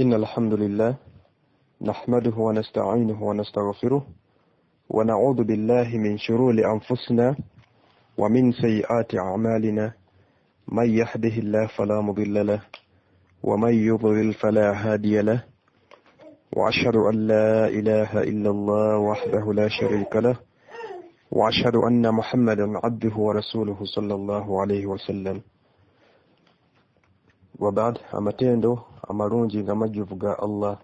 إن الحمد لله نحمده ونستعينه ونستغفره ونعوذ بالله من شرور أنفسنا ومن سيئات أعمالنا من يهده الله فلا مضل له ومن يضلل فلا هادي له وأشهد أن لا إله إلا الله وحده لا شريك له وأشهد أن محمدا عبده ورسوله صلى الله عليه وسلم وبعد amatendo amalungi nga majjuvu ga Allah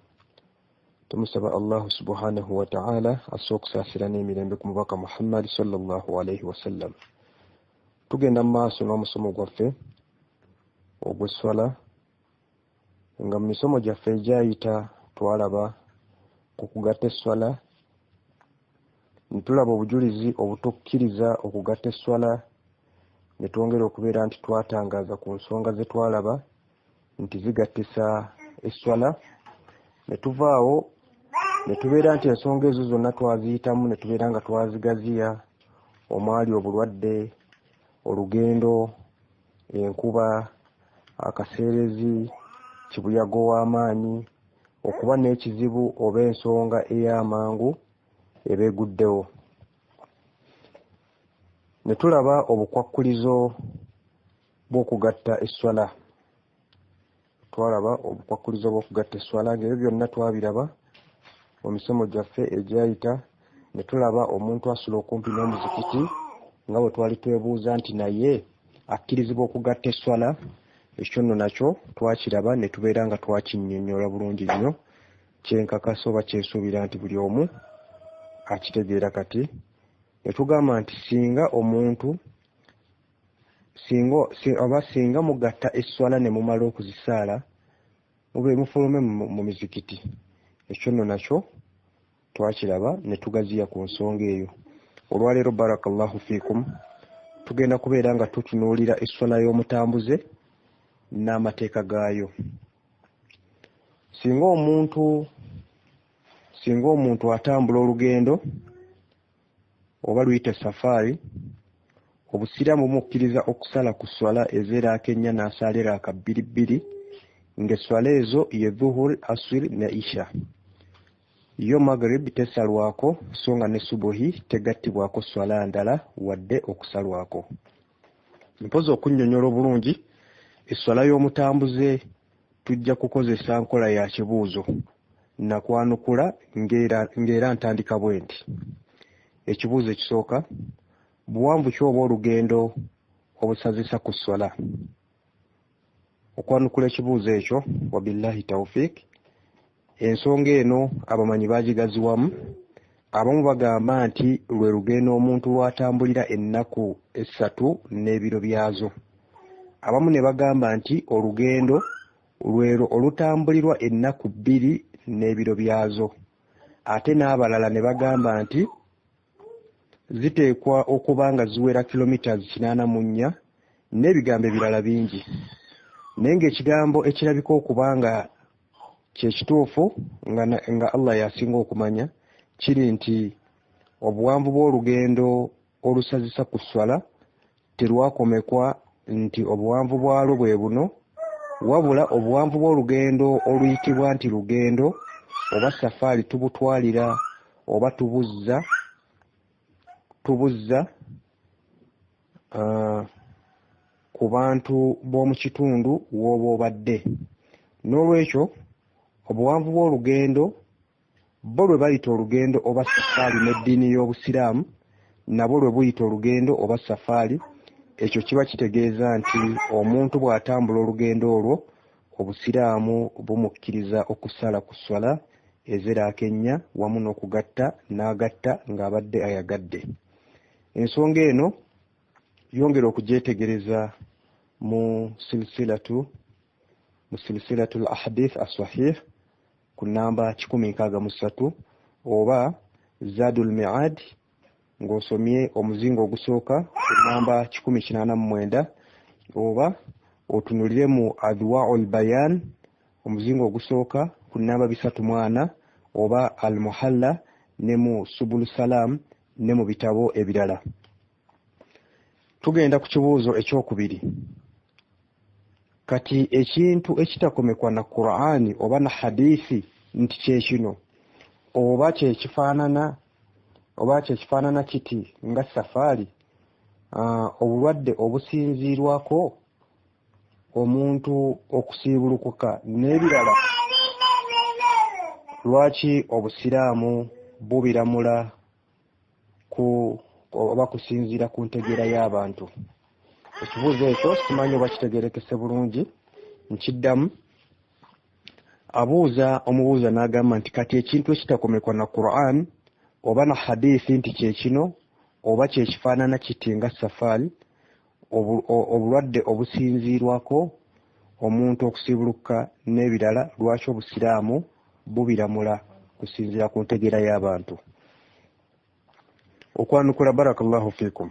tumusaba Allah subhanahu wa ta'ala asookusasira n'emirembe ku mubaka Muhammad sallallahu alayhi wa sallam. Tugenda maaso n'omusomo gwaffe ogw'esswala nga mu misomo gyaffe egyayita twalaba ku kugatta esswala, ntulaba obujulizi obutukkiriza okugatta esswala, ne twongera okubeera nti twatangaaza ku nsonga ze twalaba nti zigattisa esswala, ne tuvaawo ne tubeera nti ensonga ezo zonna twaziyitamu ne tubeera nga twazigaziya omwali obulwadde, olugendo, enkuba, akaseerezi, kibuyaga w'amaanyi, okuba n'ekizibu oba ensonga ey'amangu ebeeguddewo. Ne tulaba obukwakkulizo bw'okugatta esswala. Twalaba obukwakkulizo bw'okugatta esswala ng'ebyo byonna twabiraba mu misomo gyaffe egyayita, ne tulaba omuntu asula okumpi n'omuzikiti nga bwe twali twebuuza nti naye akkirizibwa okugatta esswala. Ekyo nno nakyo twakiraba ne tubeera nga twakinnyonnyola bulungi nnyo, kyenkakasa oba kyensuubira nti buli omu akitegeera kati. Ne tugamba nti singa omuntu singa mugatta esswala ne mumala okuzisaala mube mufulume mu mizikiti. Ekyo nno nakyo twakiraba ne tugaziya ku nsonga eyo. Olwaleero barakallahu fiikum tugenda kubeera nga tutunuulira esswala y'omutambuze n'amateeka gaayo. Singa omuntu atambula olugendo oba luyita safaari, obusiraamu bumukkiriza okusala ku swala ez'eraaka ennya n'asaalira aka bbiri, ng'esswala ezo ye dhuhur, asir ne isha. Yo maghrib tesalwako so nga ne subuhi tegattibwako swala ndala wadde okusalwako. Mpozi okunnyonnyola obulungi esswala y'omutambuze tujja kukozesa nkola ya kibuuzo nakwanukula ng'era ntandika bwe nti: ekibuuzo ekisooka, buwanvu ki oba olugendo obusazisa ku swala? Okwanukula ekibuuzo ekyo, wabillahi tawfiq, ensonga eno abamanyi bagigaziwamu. Abamu bagamba nti lwe lugendo omuntu lwatambulira ennaku 3 n'ebiro byazo. Abamu ne bagamba nti olugendo lwero olutambulirwa ennaku 2 n'ebiro byazo. Ate n'abalala ne bagamba nti ziteekwa okuba nga ziwera kilometers 84 n'ebigambo ebirala bingi. Naye ng'ekigambo ekirabika okuba nga kyekituufu nga Allah yasinga okumanya kiri nti obuwanvu bw'olugendo olusazisa ku swala terwakomekwa nti obuwanvu bwalwo bwe buno, wabula obuwanvu bw'olugendo oluyitibwa nti lugendo oba safaari tubutwalira oba tubuzza ku bantu b'omu kitundu w'oba obadde. N'olwekyo obuwanvu bw'olugendo bo lwe bayita olugendo oba safaari n'eddiini y'Obusiraamu nabo lwe buyita olugendo oba safaari, ekyo kiba kitegeeza nti omuntu bw'atambula olugendo olwo Obusiraamu bumukkiriza okusala ku swala ez'eraaka ennya wamu n'okugatta n'agatta ng'abadde ayagadde. Ensonga eno yongera okugyetegereza mu silsilatu al-ahadith as-sahih ku namba 163 oba Zadul Mi'ad ng'osomye omuzingo ogusooka ku namba 189 oba otunulire mu Adwa'ul Bayan omuzingo ogusooka ku namba 304 oba Al-Muhalla ne mu Subul Salam ne mu bitabo ebirala. Tugenda ku kibuuzo ekyokubiri. kati ekintu ekitakomekwa na Qur'ani oba na hadithi nti kyekino oba kyekifaanana kiti nga safaari obulwadde obusinziirwako omuntu okusiibulukuka n'ebirala, lwaki obusiraamu bubiramula oba kusinziira ku ntegeera y'abantu? Ekibuuzo ekyo simanyi oba kitegeerekese bulungi. Nkiddamu, omubuuza n'agamba nti kati ekintu ekitakomekwa na Qur'an oba na hadithi nti kyekino oba kyekifaanana kiti nga safaari, obulwadde obusinziirwako omuntu okusiibuluka n'ebirala, lwaki obusiraamu bubiramula kusinziira ku ntegeera y'abantu? Okwanukula, barakallahu fiikum.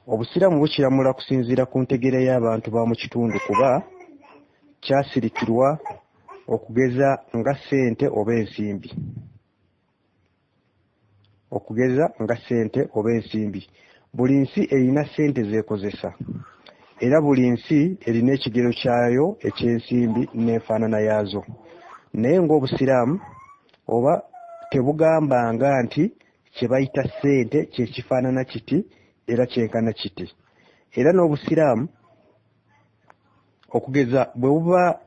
Obusiraamu bukiramula kusinziira ku ntegeera y'abantu ba mu kitundu kuba kyasirikirwa okugeza nga ssente oba ensimbi. Buli nsi erina ssente zeekozesa, era buli nsi erina ekigero kyayo eky'ensimbi n'enfaanana yaazo. Naye ng'obusiraamu oba tebugambanga nti kye bayita ssente kye kifaanana kiti era kyenkana kiti. Era n'obusiraamu okugeza bwe buba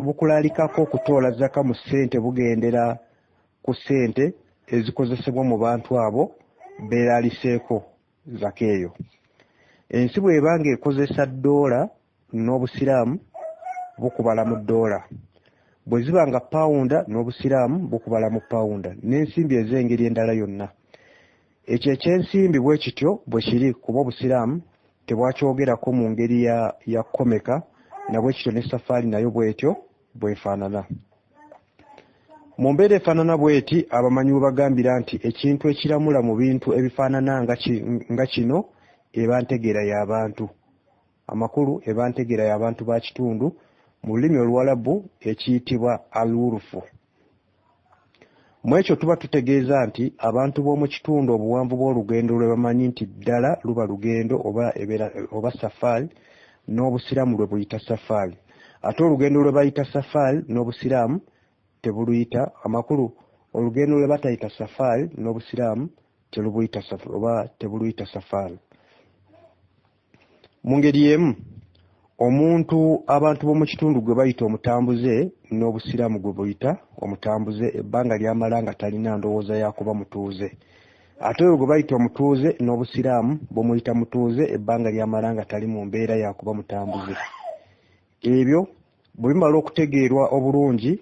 bukulaalikako okutoola zaka mu ssente bugendera ku ssente ezikozesebwa mu bantu abo beeraaliseeko zaka eyo. Ensi bw'ebanga ekozesa ddoola, n'obusiraamu bukubala mu ddoola. Bwe ziba nga pawunda, n'obusiraamu bukubala mu pawunda, n'ensimbi ez'engeri endala yonna. Ekyo ekyensimbi bwe kityo bwe kiri, kuba obusiraamu tebwakyogerako mu ngeri ya komeka, na bwe kityo ne safaari nayo bw'etyo bwefaanana. Mu mbeera efaanana bw'eti, abamanyi bwe bagambira nti ekintu ekiramula mu bintu ebifaanana nga kino eba ntegeera y'abantu. Amakulu eba ntegeera y'abantu ba kitundu, mu lulimi Oluwalabu ekiyitibwa al-urufu. Mu ekyo tuba tutegeeza nti abantu b'omu kitundu obuwanvu bw'olugendo lwe bamanyi nti ddala luba lugendo oba safaari, n'obusiraamu lwe buyita safaari. Ate olugendo lwe bayita safaari n'obusiraamu tebuluyita. Amakulu olugendo lwe batayita safaari n'obusiraamu tebuluyita safaari. Mu ngeri y'emu, abantu b'omu kitundu gwe bayita omutambuze n'obusiraamu gwe buyita omutambuze ebbanga ly'amala nga talina ndowooza yakuba mutuuze. Ate oyo gwe bayita omutuuze n'obusiraamu bumuyita mutuuze ebbanga ly'amala nga tali mu mbeera yakuba mutambuze. Ebyo bwe bimala okutegeerwa obulungi,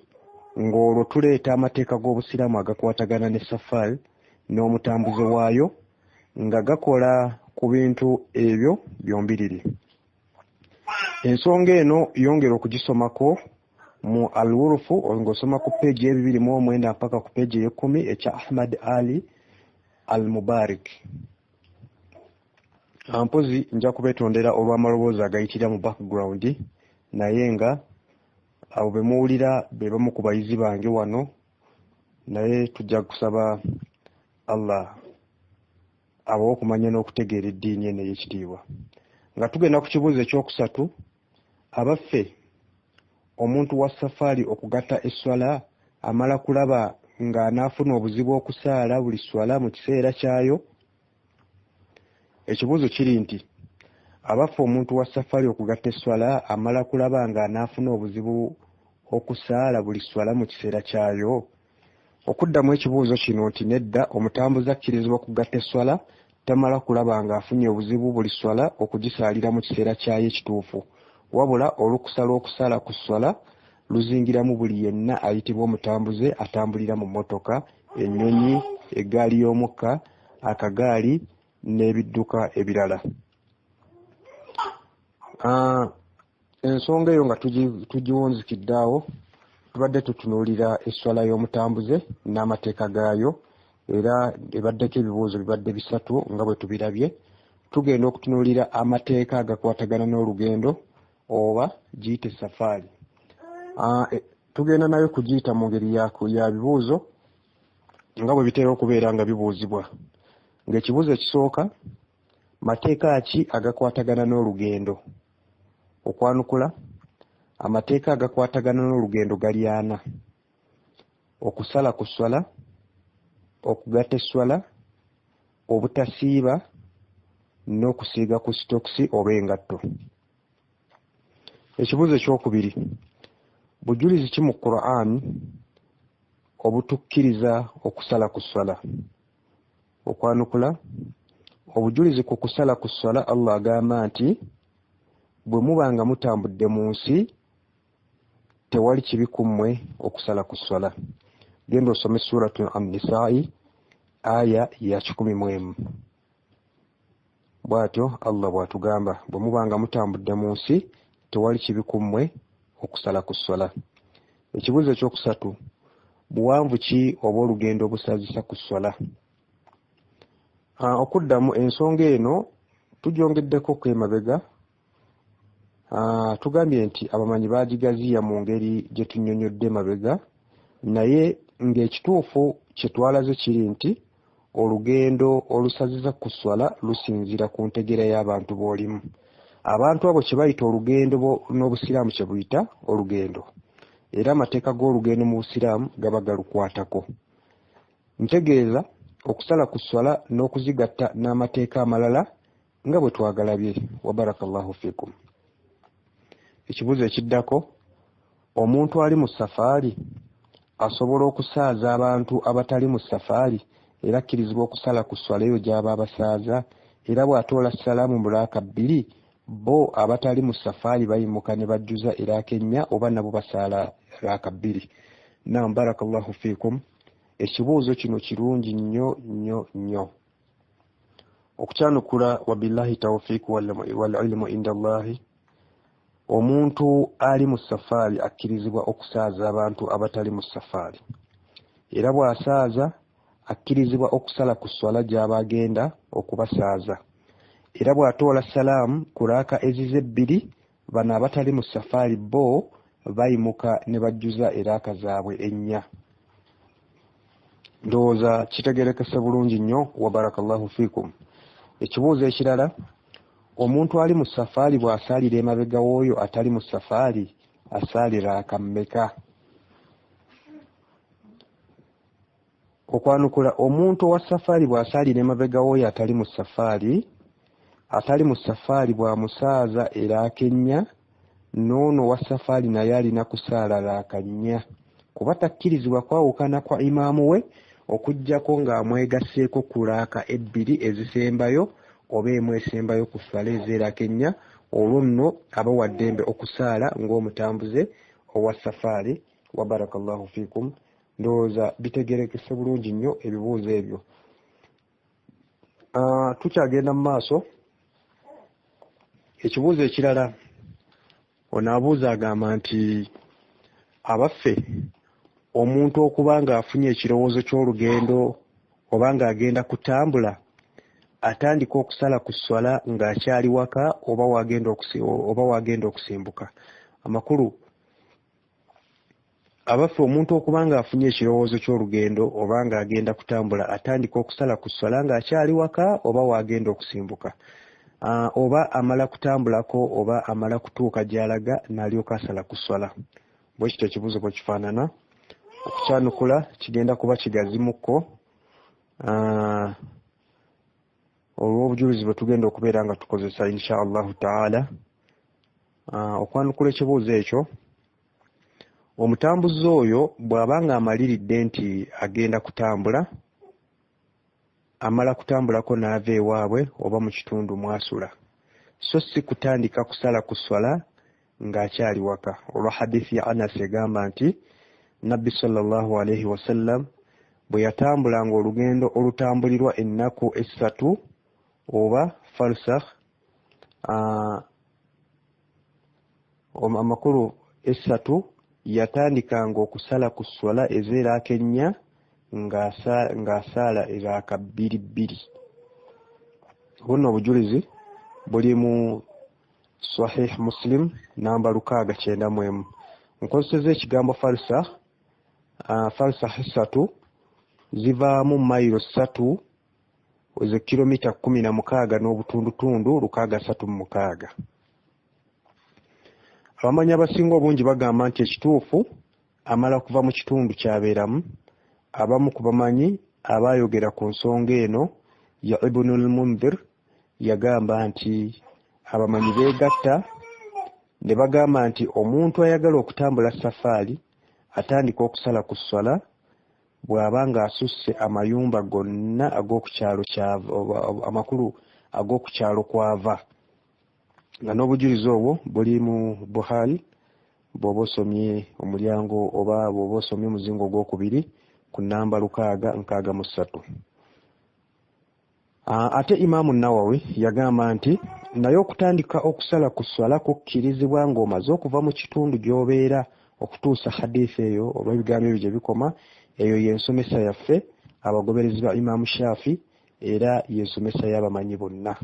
ng'olwo tuleeta amateeka g'obusiraamu agakwatagana ne safaari n'omutambuze waayo nga gakola ku bintu ebyo byombiriri. Ensonga eno yongera okugisomako mu al-urufu ng'osoma ku peegi 229 mpaka ku peegi 10 ekya Ahmad Ali al-Mubarak. Mpozi nja kubeetondera olw'amaloboozi agayitira mu background, naye nga abo be muwulira be bamu ku bayizi bange wano, naye tujja kusaba Allah abawe okumanya n'okutegeera eddiini eno ey'ekitiibwa. Nga tugenda ku kibuuzo ekyokusatu, abaffe omuntu wa safaari okugatta esswala amala kulaba ng'anaafuna obuzibu okusaala buli swala mu kiseera kyayo? Ekibuuzo kiri nti abaffe omuntu wa safaari okugatta esswala amala kulaba ng'anaafuna obuzibu okusaala buli swala mu kiseera kyayo? Okuddamu ekibuuzo kino nti nedda, omutambuze akkirizibwa kugatta esswala tamala kulaba ng'afunye obuzibu buli swala okugisaalira mu kiseera kyayo ekituufu, wabula olukusa lw'okusaala ku swala luzingiramu buli yenna ayitibwa omutambuze atambulira mu mmotoka, ennyonyi, eggaali y'omukka, akagaali n'ebidduka ebirala. Ensonga eyo nga tugiwunzikidde awo, tubadde tutunuulira esswala y'omutambuze n'amateeka gaayo, era ebaddeko ebibuuzo bibadde 3 nga bwe tubirabye. Tugenda okutunuulira amateeka agakwatagana n'olugendo oba giyite safaari. Tugenda nayo kugiyita mu ngeri ya bibuuzo nga bwe bitera okubeera nga bibuuzibwa. Ng'ekibuuzo ekisooka, mateeka ki agakwatagana n'olugendo? Okwanukula amateeka agakwatagana n'olugendo gali ana: okusala ku swala, okugatta esswala, obutasiiba n'okusiiga ku sitokisi oba engatto. Ekibuuzo ekyokubiri: bujulizi ki mu Qur'an obutukkiriza okusala ku swala? Okwanukula obujulizi ku kusala ku swala, Allah agamba nti bwe muba nga mutambudde mu nsi tewali kibi ku mmwe okusala ku swala. Genda osome suratu An-Nisaa aya ya 11. Bw'atyo Allah bw'atugamba bwe muba nga mutambudde mu nsi tewali kibi ku mmwe okusala ku swala. Ekibuuzo ekyokusatu: buwanvu ki oba olugendo obusazisa ku swala? Okuddamu ensonga eno tugyongeddeko emabega. Tugambye nti abamanyi baagigaziya mu ngeri gye tunnyonnyodde mabega, naye ng'ekituufu kye twalaze kiri nti olugendo olusaziza ku swala lusinziira ku ntegera y'abantu b'olimu. Abantu abo kye bayita olugendo n'Obusiraamu kye buyita olugendo, era amateeka g'olugendo mu Busiraamu gaba galukwatako. Ntegeeza okusala ku swala n'okuzigatta n'amateeka amalala nga bwe twagalabye. Wa barakallahu fikum. Ekibuuzo ekiddako: omuntu ali mu safaari asobola okusaaza abantu abatali mu safaari era akkirizibwa okusala ku swala eyo gy'aba abasaaza, era bw'atoola salaamu mu raaka 2 bo abatali mu safaari bayimuka ne bajjuza eraaka 4 oba nabo basaala raaka 2? Naam, barakallahu fikum. Ekibuuzo kino kirungi nnyo nnyo nnyo. Okukyanukula wa billahi tawfiiq wal ilmu inda Allahi. Omuntu ali mu safaari akkirizibwa okusaaza abantu abatali mu safaari, era bw'asaaza akkirizibwa okusala ku swala gy'aba agenda okubasaaza, era bw'atoola salaamu ku raaka ezize 2 bano abatali mu safaari bo bayimuka ne bajjuza eraaka zaabwe 4. Ndowooza kitegerekese bulungi nnyo. Wa barakallahu fikum. Ekibuuzo ekirala: omuntu ali mu safaari bw'asaalira emabega w'oyo atali mu safaari asaalira raaka mmeka? Okwanukula omuntu owa safaari bw'asaalira emabega w'oyo atali mu safaari bw'amusaaza eraaka 4, n'ono wa safaari naye alina kusaala raaka 4, kuba takkirizibwa kwawukana kwa imaamu we okuggyako ng'amwegasseeko ku raaka 2 ezisembayo oba emu esembayo ku swala ez'eraaka 4. Olwo nno aba wa ddembe okusaala ng'omutambuze owa safaari. Wa barakallahu fikum. Ndowooza bitegerekese bulungi nnyo ebibuuzo ebyo. Tukyagenda mu maaso. Ekibuuzo ekirala, ono abuuza agamba nti abaffe omuntu okuba ng'afunye ekirowoozo ky'olugendo oba ng'agenda kutambula atandika okusala ku swala ng'akyali waka oba wagenda okusimbuka? Amakulu: abaffe omuntu okuba ng'afunye ekirowoozo ky'olugendo oba ng'agenda kutambula atandika okusala ku swala ng'akyali waka oba wagenda okusimbuka, oba amala kutambulako oba amala kutuuka gy'alaga n'alyoka asala ku swala. Bwe kityo ekibuuzo bwe kifaanana. Okukyanukula kigenda kuba kigazimukko olw'obujulizi bwe tugenda okubeera nga tukozesa insha Allahu taala. Okwanukula ekibuuzo ekyo: omutambuzi oyo bw'aba nga amaliridde nti agenda kutambula, amala kutambulako n'ava ewaabwe oba mu kitundu mwasula, so si kutandika kusala ku swala ng'akyali waka. Olwa hadithi ya Anas egamba nti Nabbi sallallahu alayhi wasallam bwe yatambulanga olugendo olutambulirwa ennaku 3 oba farsakh, amakulu 3, yatandikanga okusala ku swala ez'eraaka 4 ng'asaala eraaka 2. Buno obujulizi buli mu Sahih Muslim namba 691. Nkozeseza ekigambo farsakh. Farsakh 3 zivaamu mayiro 3 ze kilomita 16 n'obutundutundu 636. abamanyi abasinga obungi bagamba nti ekituufu amala kuva mu kitundu kyabeeramu. Abamu ku bamanyi abaayogera ku nsonga eno ya Ibnul Mundhir yagamba nti abamanyi beegatta ne bagamba nti omuntu ayagala okutambula safaari atandika okusala ku swala bw'aba ng'asusse amayumba gonna amakulu ag'oku kyalo kwava, nga n'obujulizi obwo buli mu Buhari bw'oba osomye omulyango oba bw'oba osomye omuzingo ogwokubiri ku nnamba 663. Ate Imaamu Nawawi yagamba nti naye okutandika okusala ku swala kukkirizibwa ng'omaze okuva mu kitundu gy'obeera okutuusa hadiisi eyo oba ebigambo ebyo gye bikoma. Eyo y'ensomesa yaffe abagoberezi ba Imaamu Shaafi era y'ensomesa y'abamanyi bonna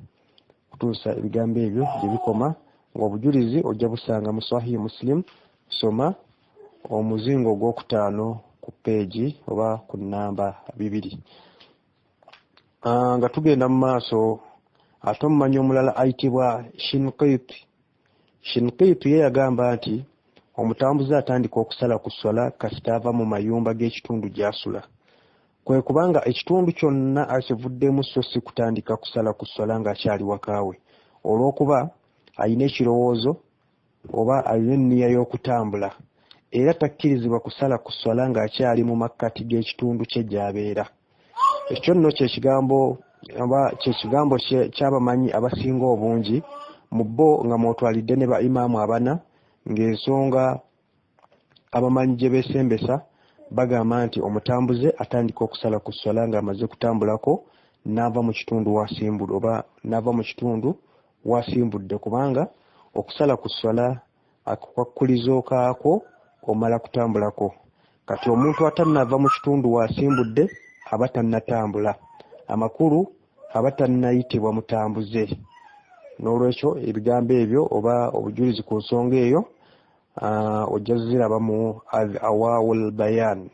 okutuusa ebigambo ebyo gye bikoma. Ng'obujulizi ojja busanga mu Sahih Muslim, soma omuzingo ogwokutaano ku peegi oba ku nnamba 2. Nga tugenda mu maaso, ate omumanyi omulala ayitibwa Shinqiti ye yagamba nti omutambuze atandika okusala ku swala kasita ava mu mayumba g'ekitundu gy'asula. Kwe kubanga ekitundu kyonna akivuddemu so si kutandika kusala ku swala ng'akyali wakaawe, olw'okuba alina ekirowoozo oba alina enniya y'okutambula era takkirizibwa kusala ku swala ng'akyali mu makkati g'ekitundu kye gy'abeera. Ekyo nno ky'ekigambo ky'abamanyi abasinga obungi mu bo nga mwotwalidde ne ba imaamu abana, ng'ensonga abamanyi gye beesembesa bagamba nti omutambuze atandika okusala ku swala ng'amaze kutambulako n'ava mu kitundu wasimbudde oba n'ava mu kitundu wasimbudde, kubanga okusala ku swala akakkulizo kaako omala kutambulako. Kati omuntu atannava mu kitundu wasimbudde aba tannatambula, amakulu aba tannayitibwa mutambuze. N'olwekyo ebigambo ebyo oba obujulizi ku nsonga eyo ojja ziraba mu Adwaa'ul Bayaan.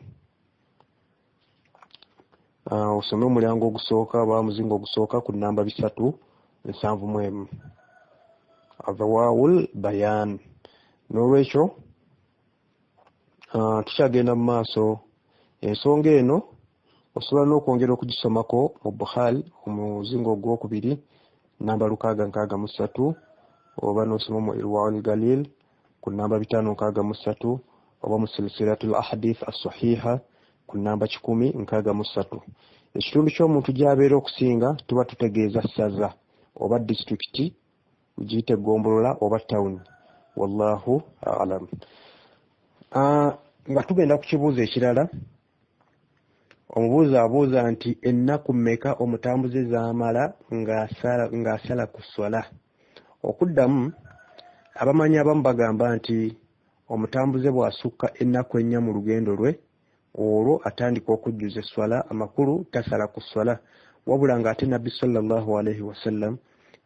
Osome omulyango ogusooka oba omuzingo ogusooka ku nnamba 371. Adwaa'ul Bayaan. N'olwekyo tukyagenda mu maaso, ensonga eno osobola n'okwongera okugisomako mu Buhari omuzingo ogwokubiri nnamba 663 oba n'osoma mu Irwaa'ul Galil ku nnamba 563 oba mu Silsilatul Ahadith as-Sahiha ku nnamba 1063. Ekitundu ky'omuntu gy'abeera okusinga tuba tutegeeza ssaza oba disitulikiti, giyite Gombolola oba tawuni. Wallahu a'lam. Nga tugenda ku kibuuzo ekirala, omubuuzi abuuza nti ennaku mmeka omutambuze zaamala ng'asala ku swala? Okuddamu, abamanyi abamu bagamba nti omutambuze bw'asukka ennaku 4 mu lugendo lwe, olwo atandika okujjuza esswala, amakulu tasala ku swala, wabula ng'ate Nabbi sallallahu alaihi wasallam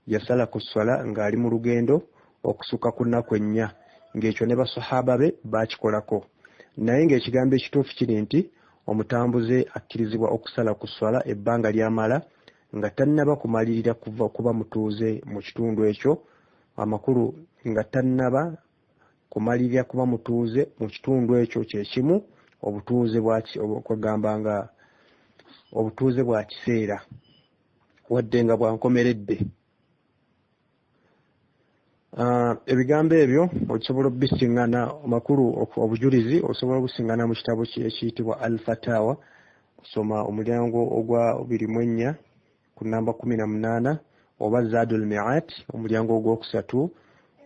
yasala ku swala ng'ali mu lugendo okusukka ku nnaku 4, ng'ekyo ne basahaba be baakikolako. Naye ng'ekigambo ekituufu kiri nti omutambuze akkirizibwa okusala ku swala ebbanga ly'amala nga tannaba kumalirira kuba mutuuze mu kitundu ekyo, amakulu nga tannaba kumalirira kuba mutuuze mu kitundu ekyo kyekimu, obutuuze bwa kiseera wadde nga bwankomeredde. Ebigambo ebyo osobola obisiŋŋana amakulu obujulizi osobola obusingana mu kitabo ekiyitibwa Al-Fatawa, osoma omulyango ogwa 24 ku nnamba 18 oba Zadul Mi'at omulyango ogwokusatu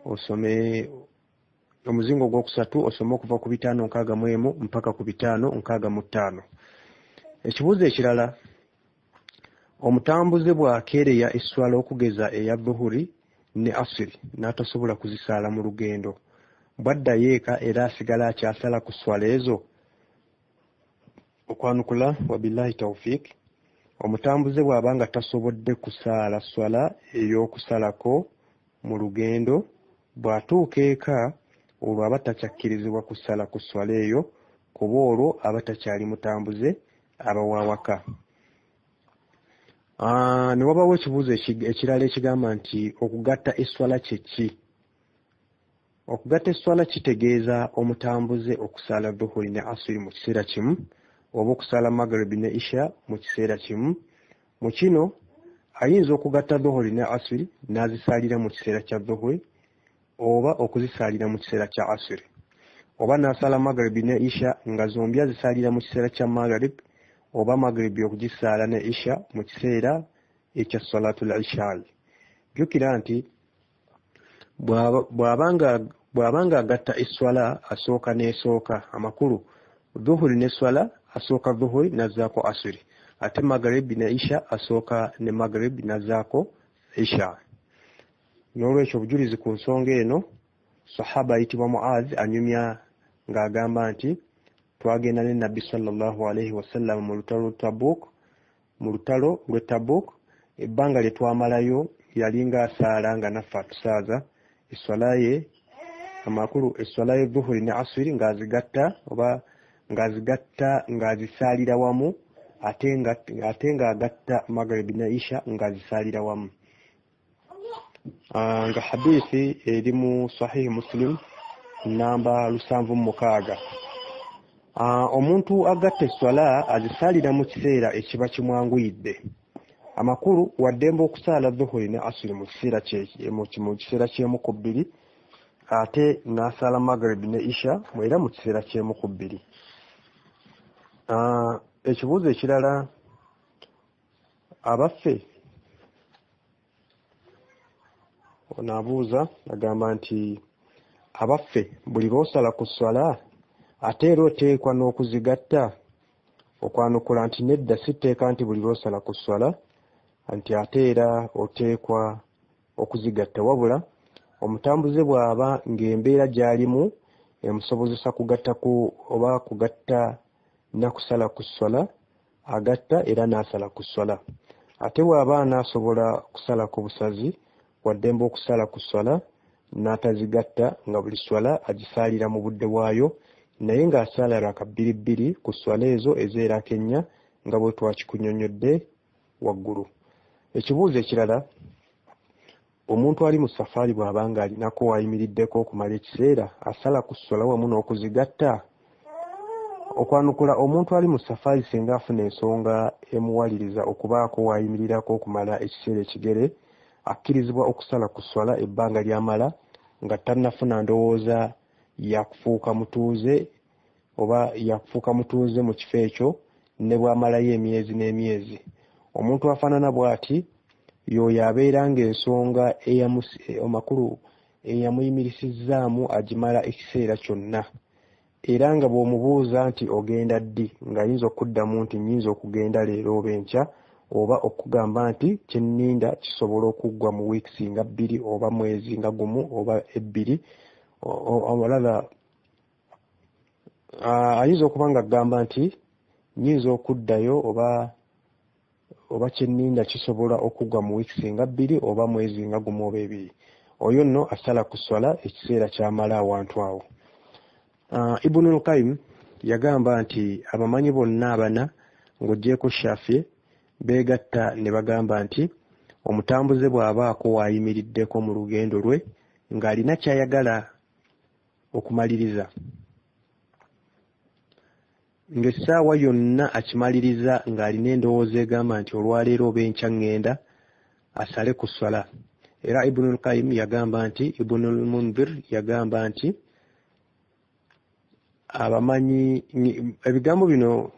osome omuzingo ogwokusatu osome okuva ku 561 mpaka ku 565. Ekibuuzo ekirala, omutambuze bw'akeereya esswala okugeza eya Dhuhuri ne Asiri n'atasobola kuzisaala mu lugendo, bw'addayo eka era asigala akyasala ku swala ezo? Okwanukula wabillahi tawfiq. Omutambuze bw'aba nga tasobodde kusaala swala ey'okusalako mu lugendo, bw'atuuka eka olwo aba takyakkirizibwa kusala ku swala eyo, kuba olwo aba takyali mutambuze, aba wa waka. Ne wabawo ekibuuzo ekirala ekigamba nti okugatta esswala kye ki? Okugatta esswala kitegeeza omutambuze okusala dhuhuri ne asiri mu kiseera kimu oba okusala magribi ne isha mu kiseera kimu. Mu kino ayinza okugatta dhuhuri ne asiri n'azisalira mu kiseera kya dhuhuri oba okuzisalira mu kiseera kya asiri, oba n'asala magribi ne isha nga zombi azisalira mu kiseera kya magribi oba magribi okugisaala ne isha mu kiseera ekya salatul isha. Jjukira nti bw'abanga agatta esswala asooka n'esooka amakulu dhuhuri n'esswala asooka dhuhuri n'azzaako asiri, ate magribi ne isha asooka ne magribi n'azzaako isha. N'olwekyo obujulizi ku nsonga eno, sahaba ayitibwa Muaz anyumya ng'agamba nti twagenda ne Nabbi sallallahu alaihi wasallam mu lutalo lw'e Tabuk, ebbanga lye twamalayo yali ng'asaala nga naffe atusaaza esswala ye amakulu esswala ye dhuhuri ne asiri ng'azisaalira wamu ate ng'agatta magribi ne isha ng'azisaalira wamu. Nga hadithi eri mu Sahih Muslim namba 706. Omuntu agatta esswala azisaalira mu kiseera ekiba kimwanguyidde amakulu waddembe okusaala dhuhuri ne asiri mu kiseera ky'emu ku bbiri ate n'asaala magribi ne isha era mu kiseera ky'emu ku bbiri. Ekibuuzo ekirala, abaffe onaabuuza agamba nti abaffe buli lw'osala ku swala ate era oteekwa n'okuzigatta, okwanukula nti nedda sitteeka nti buli lw'osala ku swala nti ate era oteekwa okuzigatta, wabula omutambuze bw'aba ng'embeera gy'alimu emusobozesa kugatta na kusala ku swala agatta era n'asala ku swala, ate bw'aba anaasobola kusala ku busazi waddembe okusala ku swala n'atazigatta nga buli swala agisaalira mu budde bwayo naye ng'asaala raka bbiri ku swala ezo ez'eraka ennya nga bwe twakikunyonnyodde waggulu. Ekibuuzo ekirala, omuntu ali mu safaari bw'abanga alinako wayimiriddeko okumala ekiseera asala ku swala wamu n'okuzigatta? Okwanukula omuntu ali mu safaari singa afuna ensonga emuwaliriza okubaako wayimirirako okumala ekiseera ekigere, akkirizibwa okusala ku swala ebbanga ly'amala nga tannafuna ndowooza yakufuuka mutuuze oba yakufuuka mutuuze mu kifo ekyo ne bw'amalayo emyezi n'emyezi. Omuntu afaanana bw'ati y'oyo abeera ng'ensonga amakulu eyamuyimirisizaamu agimala ekiseera kyonna, era nga bw'omubuuza nti ogenda ddi ng'ayinza okuddamu nti nnyinza okugenda leero oba enkya, oba okugamba nti kyenninda kisobola okuggwa mu wiikisi nga 2 oba mwezi nga 1 oba 2. Abalala ayinza okuba nga agamba nti nnyinza okuddayo oba kyenninda kisobola okuggwa mu wiikisi nga 2 oba mwezi nga 1 oba 2. Oyo nno asala ku swala ekiseera ky'amala awantu awo. Ibn al-Qayyim yagamba nti abamanyi bonna abana ng'oggyeko Shafi'i beegatta ne bagamba nti omutambuze bw'abaako wayimiriddeko mu lugendo lwe ng'alina ky'ayagala okumaliriza, ng'essaawa yonna akimaliriza ng'alina endowooza egamba nti olwaleero oba enkya ŋŋenda, asale ku swala. Era Ibn al-Qayyim yagamba nti, Ibn al-Mundhir yagamba nti abamanyi ebigambo bino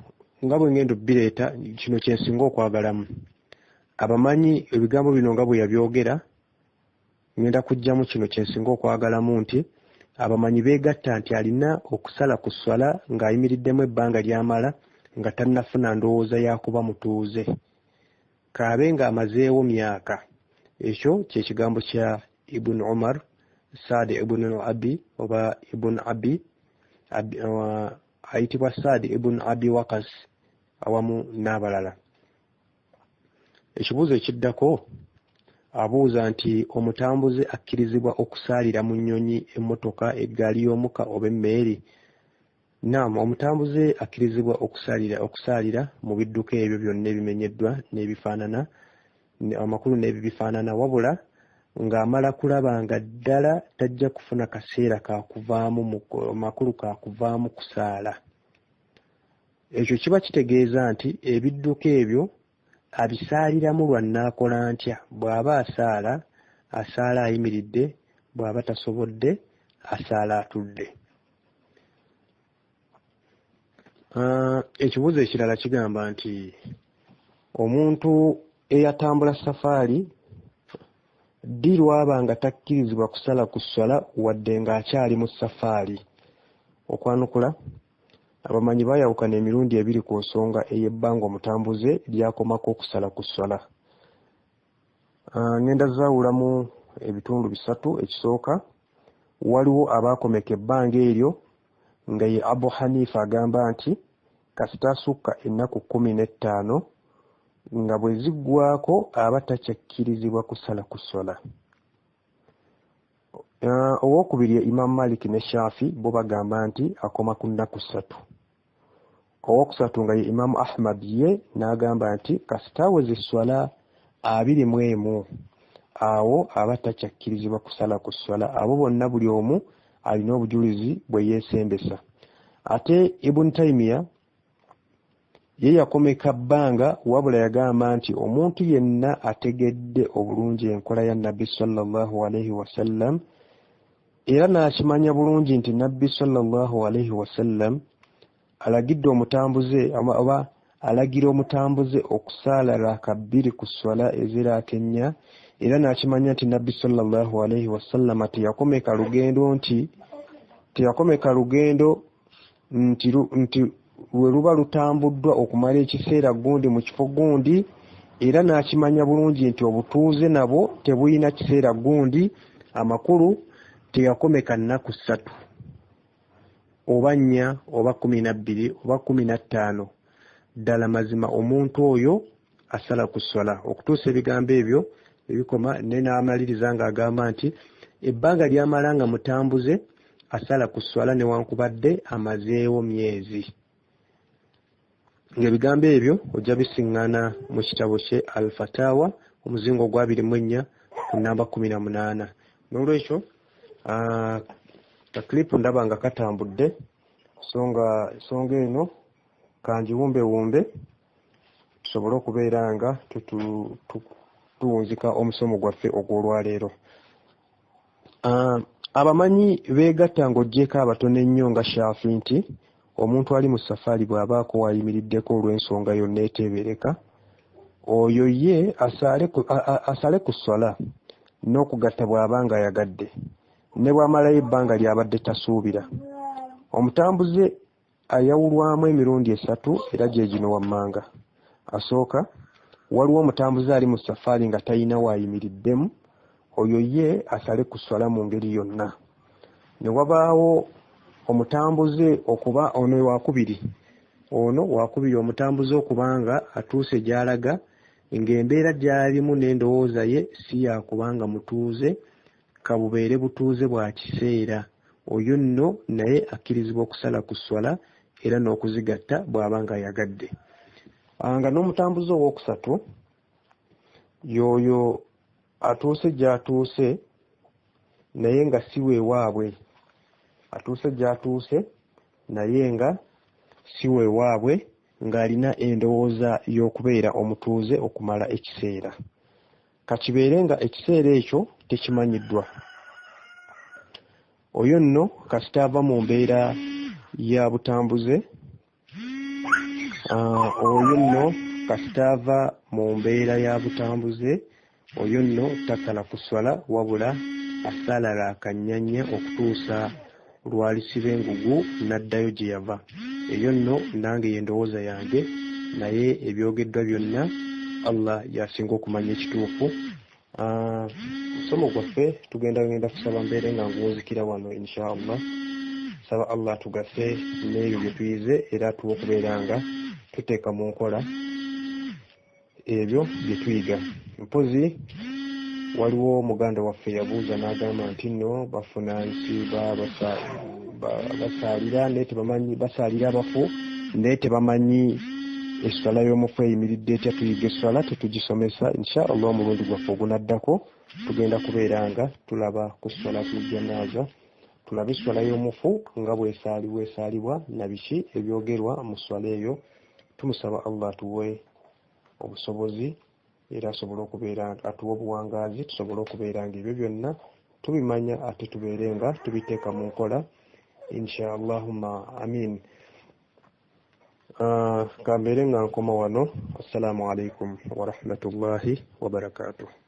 nga bwe ngendo bireeta kino kyensinga okwagalamu. Abamanyi ebigambo bino nga bwe yabyogera ngenda kujjamu kino kyensinga okwagalamu nti abamanyi beegatta nti alina okusala ku swala ng'ayimiriddemu ebbanga ly'amala nga tannafuna ndowooza yakuba mutuuze, kaabe ng'amazeewo myaka. Ekyo kye kigambo kya Ibn Umar Saad ibn Abi oba Ibn Abi ayitibwa Saad ibn Abi Waqas awamu n'abalala. Ekibuuzo ekiddako abuuza nti omutambuze akkirizibwa okusaalira mu nnyonyi, emmotoka, eggaali y'omuka oba emmeeri? Naam, omutambuze akkirizibwa okusaalira mu bidduka ebyo byonna ebimenyeddwa n'ebifaanana amakulu n'ebyo bifaanana, wabula ng'amala kulaba nga ddala tajja kufuna kaseera kakuvaamu makulu kakuvaamu kusaala. Ekyo kiba kitegeeza nti ebidduka ebyo abisaaliramu lwannaakola ntya. Bw'aba asaala ayimiridde, bw'aba tasobodde asaala atudde. Ekibuuzo ekirala kigamba nti omuntu eyatambula safaari ddi lwaba nga takkirizibwa kusala ku swala wadde ng'akyali mu safaari. Okwanukula, abamanyi baayawukana emirundi ebiri ku nsonga ey'ebbanga omutambuze lyakomako okusala ku swala. Ngenda zaawulamu ebitundu bisatu. Ekisooka, waliwo abaakomeka ebbanga eryo nga ye Abu Hanifa agamba nti kasitaasukka ennaku 15 nga bwe ziggwako aba takyakkirizibwa kusala ku swala. Owookubiri Imam Malik ne Shafi bo bagamba nti akoma ku nnaku 3. Owookusatu nga ye Imam Ahmad ye n'agamba nti kasitaaweza esswala 21 awo aba takyakkirizibwa kusala ku swala. Abo bonna buli omu alina obujulizi bwe yeesembesa. Ate Ibn Taymiyyah ye yakomeka bbanga wabula yagamba nti omuntu yenna ategedde obulungi enkola ya Nabbi sallallahu alaihi wasallam era n'akimanya bulungi nti Nabbi sallallahu alaihi wasallam alagidde omutambuze oba alagira omutambuze okusaala raka 2 ku swala eziraaka 4 era n'akimanya nti Nabbi sallallahu alaihi wasallam teyakomeka lugendo nti lwe luba lutambuddwa okumala ekiseera gundi mu kifo gundi, era n'akimanya bulungi nti obutuuze nabwo tebulina kiseera gundi. Amakulu teyakomeka nnaku 3 oba 4 oba 12 oba 15. Ddala mazima omuntu oyo asala ku swala. Okutuusa ebigambo ebyo ebikoma ne n'amaliriza ng'agamba nti ebbanga lyamala nga mutambuze asala ku swala newankubadde amazeewo myezi. Ng'ebigambo ebyo ojja bisiŋŋaana mu kitabo kye Al-Fatawa omuzingo gwa 24 ku namba 18. N'olwekyo kaklipu ndaba nga katambudde, songa eno kangiwumbewumbe tusobole okubeera nga tuwunzika omusomo gwaffe ogw'olwaleero. Abamanyi beegatta ng'oggyeko abatono ennyo nga Shafi nti omuntu ali mu safaari bw'abaako wayimiriddeko olw'ensonga yonna eteebereka, oyo ye asale ku swala n'okugatta bw'aba nga yagadde ne bw'amalayo ebbanga ly'abadde tasuubira. Omutambuze ayawulwamu emirundi 3 era gye gino wammanga. Asooka, waliwo omutambuze ali mu safaari nga talina wayimiriddemu, oyo ye asale ku swala mu ngeri yonna. Ne wabaawo omutambuze okuba ono wakubiri omutambuze okubanga atuuse gy'alaga ng'embeera gy'alimu n'endowooza ye si yakubanga mutuuze, kabubeere butuuze bwa kiseera. Oyo nno naye akkirizibwa okusala ku swala era n'okuzigatta bw'aba nga yagadde. Nga n'omutambuze owookusatu y'oyo atuuse gy'atuuse naye nga si weewaabwe. Atuuse gy'atuuse naye nga si weewaabwe ng'alina endowooza y'okubeera omutuuze okumala ekiseera. Kakibeere nga ekiseera ekyo tekimanyiddwa. Oyo nno kasita ava mu mbeera ya butambuze, oyo nno tasala kuswala wabula asala raakanyanya okutuusa lwalisiba engugu n'addayo gye yava. Eyo nno nange y'endowooza yange, naye ebyogeddwa byonna Allah yasinga okumanya ekituufu. Musomo gwaffe tugenda kusaba mbeere nga nguwunzikira wano inshallah. Saba Allah tugasse n'ebyo bye tuyize era tuwe okubeera nga tuteeka mu nkola ebyo bye tuyiga. Mpozi waliwo muganda waffe yabuuza n'agamba nti nno bafuna nsi basaalira naye tebamanyi, basaalira abafu naye tebamanyi essala y'omufu eyimiridde etya tuyiga essala tetugisomesa inshallah omulundi gwaffe ogunaddako tugenda kubeera nga tulaba ku ssala ku janaza tulaba essala y'omufu nga bwesaalibwa na biki ebyogerwa mu ssala eyo tumusaba Allah tuwe obusobozi era asobole okubeera atuwa obuwangaazi tusobole okubeera nga ebyo byonna tubimanya ate tubeere nga tubiteeka mu nkola inshallahumma amin. Kambeere nga nkoma wano. Assalamu alaikum wa rahmatullahi wa barakatuh.